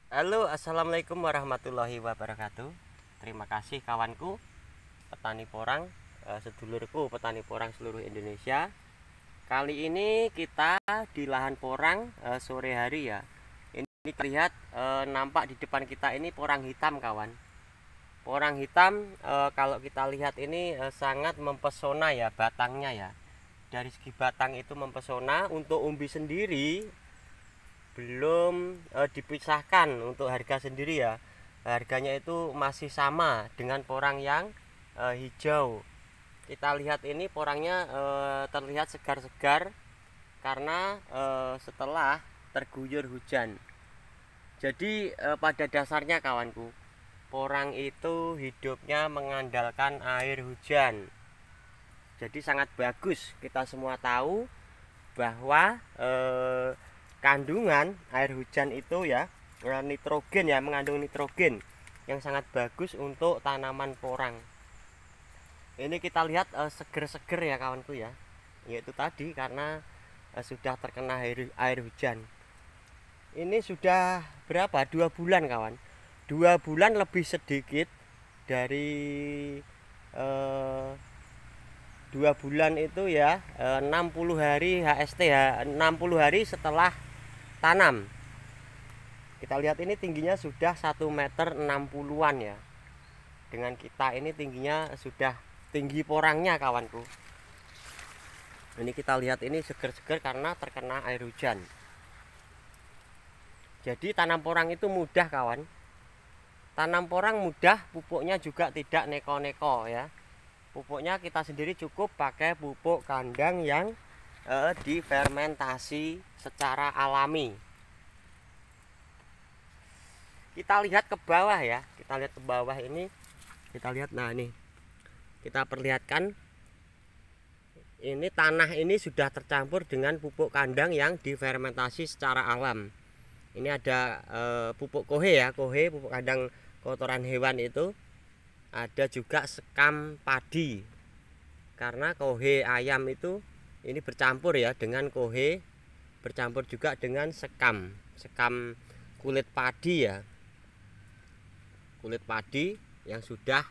Halo, assalamualaikum warahmatullahi wabarakatuh. Terima kasih kawanku, petani porang, sedulurku petani porang seluruh Indonesia. Kali ini kita di lahan porang sore hari ya. Ini terlihat nampak di depan kita ini porang hitam kawan. Porang hitam kalau kita lihat ini sangat mempesona ya batangnya ya. Dari segi batang itu mempesona. Untuk umbi sendiri belum dipisahkan untuk harga sendiri ya. Harganya itu masih sama dengan porang yang hijau. Kita lihat ini porangnya terlihat segar-segar karena setelah terguyur hujan. Jadi pada dasarnya kawanku, porang itu hidupnya mengandalkan air hujan. Jadi sangat bagus kita semua tahu bahwa kandungan air hujan itu ya, nitrogen ya, mengandung nitrogen yang sangat bagus untuk tanaman porang. Ini kita lihat seger-seger ya kawanku ya, yaitu tadi karena sudah terkena air hujan. Ini sudah berapa, 2 bulan kawan, 2 bulan lebih sedikit dari 2 bulan itu ya, 60 hari HST ya, 60 hari setelah tanam. Kita lihat ini tingginya sudah 1,60 m ya. Dengan kita ini tingginya sudah tinggi porangnya kawanku. Ini kita lihat ini seger-seger karena terkena air hujan. Jadi tanam porang itu mudah kawan. Tanam porang mudah, pupuknya juga tidak neko-neko ya. Pupuknya kita sendiri cukup pakai pupuk kandang yang difermentasi secara alami. Kita lihat ke bawah ya, kita lihat ke bawah ini, kita lihat, nah ini kita perlihatkan, ini tanah ini sudah tercampur dengan pupuk kandang yang difermentasi secara alam. Ini ada pupuk kohe ya, kohe pupuk kandang kotoran hewan itu. Ada juga sekam padi, karena kohe ayam itu ini bercampur ya dengan kohe, bercampur juga dengan sekam kulit padi ya, kulit padi yang sudah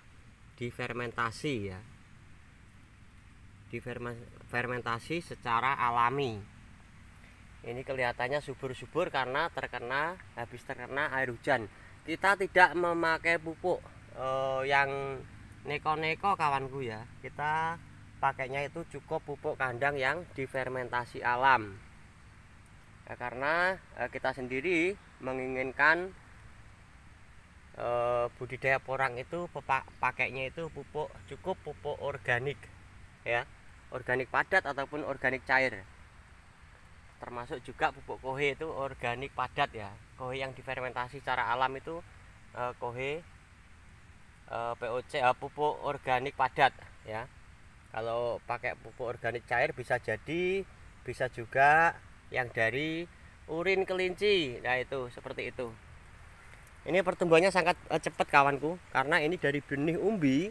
difermentasi ya, difermentasi secara alami. Ini kelihatannya subur-subur karena habis terkena air hujan. Kita tidak memakai pupuk yang neko-neko kawanku ya. Kita pakainya itu cukup pupuk kandang yang difermentasi alam ya, karena kita sendiri menginginkan budidaya porang itu pakainya itu cukup pupuk organik ya, organik padat ataupun organik cair. Termasuk juga pupuk kohe itu organik padat ya. Kohe yang difermentasi secara alam itu kohe POC, pupuk organik padat ya. Kalau pakai pupuk organik cair bisa juga yang dari urin kelinci. Nah itu seperti itu. Ini pertumbuhannya sangat cepat kawanku, karena ini dari benih umbi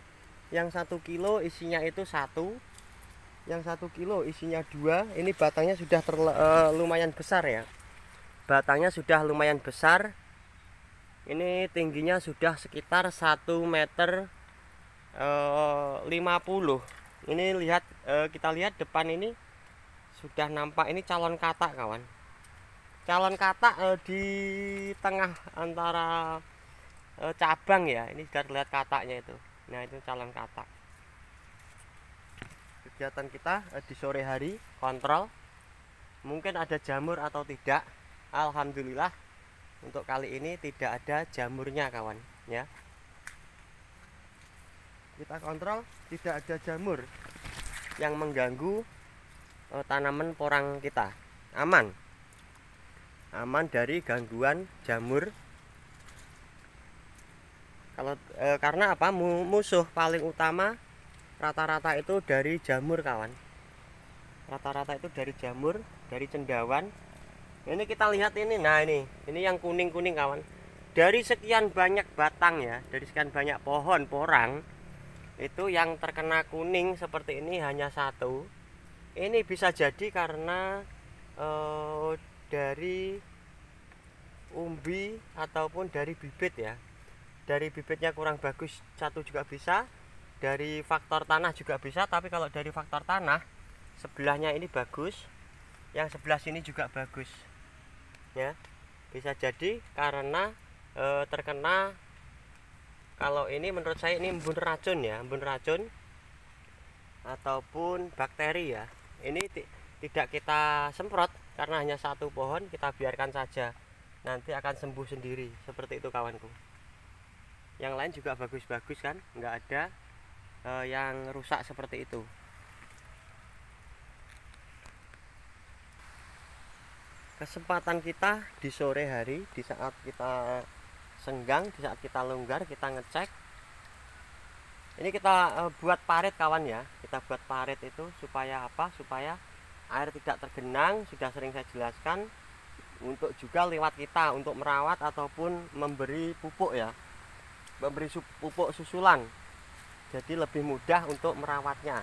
yang 1 kilo isinya itu 1, yang 1 kilo isinya 2. Ini batangnya sudah lumayan besar ya, batangnya sudah lumayan besar. Ini tingginya sudah sekitar 1,50 m. Ini lihat, kita lihat depan ini sudah nampak, ini calon katak kawan, calon katak di tengah antara cabang ya. Ini sudah terlihat kataknya itu. Nah itu calon katak. Kegiatan kita di sore hari kontrol mungkin ada jamur atau tidak. Alhamdulillah untuk kali ini tidak ada jamurnya kawan ya. Kita kontrol tidak ada jamur yang mengganggu tanaman porang kita. Aman dari gangguan jamur. Kalau karena apa, musuh paling utama rata-rata itu dari jamur kawan, rata-rata itu dari jamur, dari cendawan. Ini kita lihat ini, nah ini yang kuning-kuning kawan. Dari sekian banyak batang ya, dari sekian banyak pohon porang, itu yang terkena kuning seperti ini hanya 1. Ini bisa jadi karena dari umbi ataupun dari bibit ya. Dari bibitnya kurang bagus satu juga bisa, dari faktor tanah juga bisa. Tapi kalau dari faktor tanah, sebelahnya ini bagus, yang sebelah sini juga bagus ya. Bisa jadi karena terkena, kalau ini menurut saya ini embun racun ya, embun racun ataupun bakteri ya. Ini tidak kita semprot karena hanya satu pohon, kita biarkan saja, nanti akan sembuh sendiri. Seperti itu kawanku. Yang lain juga bagus-bagus kan, nggak ada yang rusak seperti itu. Kesempatan kita di sore hari, di saat kita senggang, di saat kita longgar, kita ngecek. Ini kita buat parit kawan ya. Kita buat parit itu supaya apa? Supaya air tidak tergenang. Sudah sering saya jelaskan. Untuk juga lewat kita untuk merawat ataupun memberi pupuk ya, memberi pupuk susulan. Jadi lebih mudah untuk merawatnya.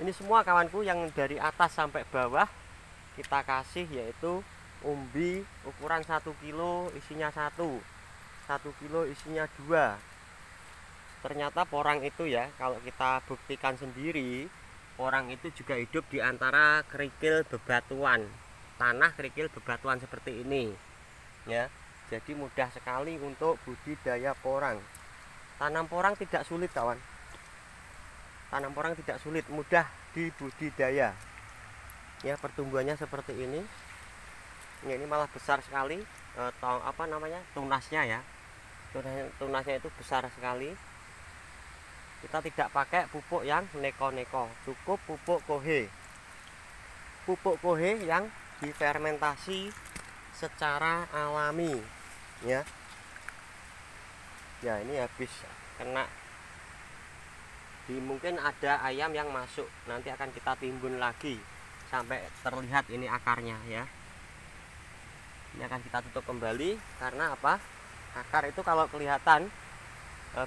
Ini semua kawanku yang dari atas sampai bawah kita kasih, yaitu umbi ukuran 1 kilo isinya 1 kilo isinya 2. Ternyata porang itu ya, kalau kita buktikan sendiri, porang itu juga hidup di antara kerikil bebatuan, tanah kerikil bebatuan seperti ini ya. Jadi mudah sekali untuk budidaya porang. Tanam porang tidak sulit kawan. Tanam porang tidak sulit, mudah dibudidaya ya. Pertumbuhannya seperti ini. Ini malah besar sekali, tunasnya ya. Tunasnya itu besar sekali. Kita tidak pakai pupuk yang neko-neko, cukup pupuk kohe. Pupuk kohe yang difermentasi secara alami ya. Ya, ini habis kena mungkin ada ayam yang masuk, nanti akan kita timbun lagi sampai terlihat ini akarnya ya. Ini akan kita tutup kembali karena apa? Akar itu kalau kelihatan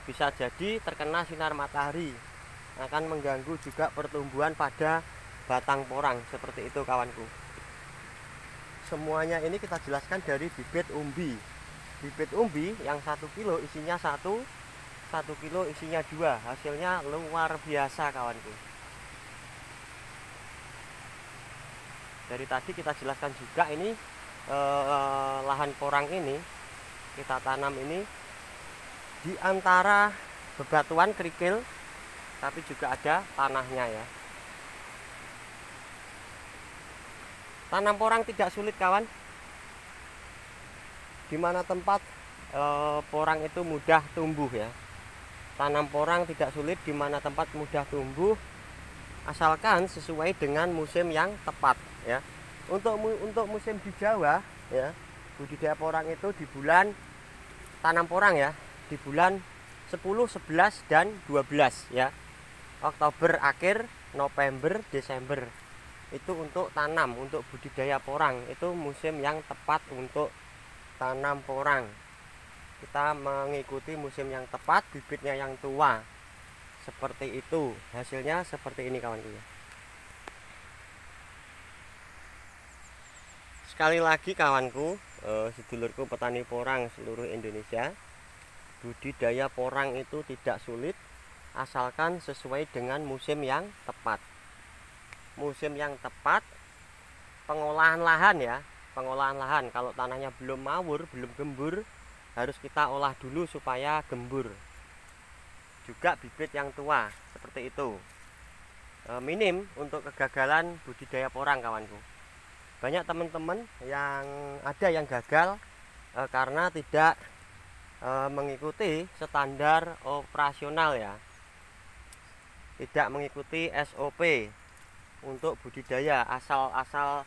bisa jadi terkena sinar matahari, akan mengganggu juga pertumbuhan pada batang porang. Seperti itu kawanku. Semuanya ini kita jelaskan dari bibit umbi. Bibit umbi yang 1 kilo isinya 1 kilo isinya 2. Hasilnya luar biasa kawanku. Dari tadi kita jelaskan juga ini lahan porang ini kita tanam ini di antara bebatuan kerikil, tapi juga ada tanahnya ya. Tanam porang tidak sulit kawan. Dimana tempat porang itu mudah tumbuh ya. Tanam porang tidak sulit, dimana tempat mudah tumbuh, asalkan sesuai dengan musim yang tepat ya. Untuk musim di Jawa ya, budidaya porang itu di bulan tanam porang ya, di bulan 10, 11 dan 12 ya. Oktober akhir, November, Desember itu untuk tanam, untuk budidaya porang. Itu musim yang tepat untuk tanam porang. Kita mengikuti musim yang tepat, bibitnya yang tua. Seperti itu. Hasilnya seperti ini kawan-kawan. Sekali lagi kawanku, sedulurku petani porang seluruh Indonesia, budidaya porang itu tidak sulit asalkan sesuai dengan musim yang tepat. Musim yang tepat, pengolahan lahan ya. Pengolahan lahan, kalau tanahnya belum mawur, belum gembur, harus kita olah dulu supaya gembur. Juga bibit yang tua seperti itu. Minim untuk kegagalan budidaya porang kawanku. Banyak teman-teman yang gagal karena tidak mengikuti standar operasional ya. Tidak mengikuti SOP untuk budidaya, asal-asal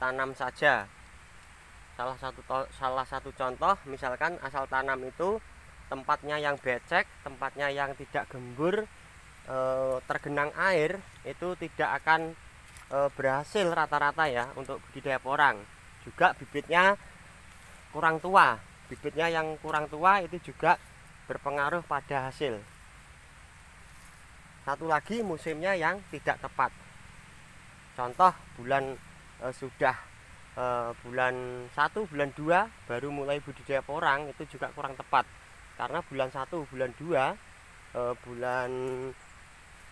tanam saja. Salah satu contoh, misalkan asal tanam itu tempatnya yang becek, tempatnya yang tidak gembur, tergenang air, itu tidak akan berhasil rata-rata ya untuk budidaya porang. Juga bibitnya kurang tua, bibitnya yang kurang tua itu juga berpengaruh pada hasil. Satu lagi, musimnya yang tidak tepat. Contoh bulan sudah bulan 1 bulan 2 baru mulai budidaya porang itu juga kurang tepat, karena bulan 1 bulan 2 bulan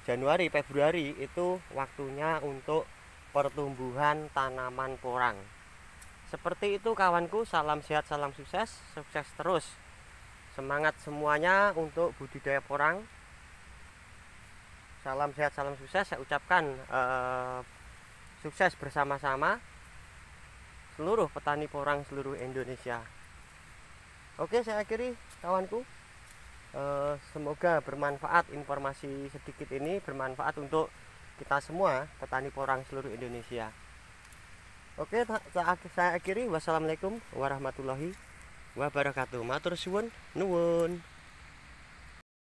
Januari Februari itu waktunya untuk pertumbuhan tanaman porang. Seperti itu kawanku, salam sehat, salam sukses, sukses terus. Semangat semuanya untuk budidaya porang. Salam sehat, salam sukses. Saya ucapkan sukses bersama-sama seluruh petani porang seluruh Indonesia. Oke, saya akhiri kawanku. Semoga bermanfaat, informasi sedikit ini bermanfaat untuk kita semua petani porang seluruh Indonesia. Oke, saya akhiri. Wassalamualaikum warahmatullahi wabarakatuh. Matur suwun nuwun.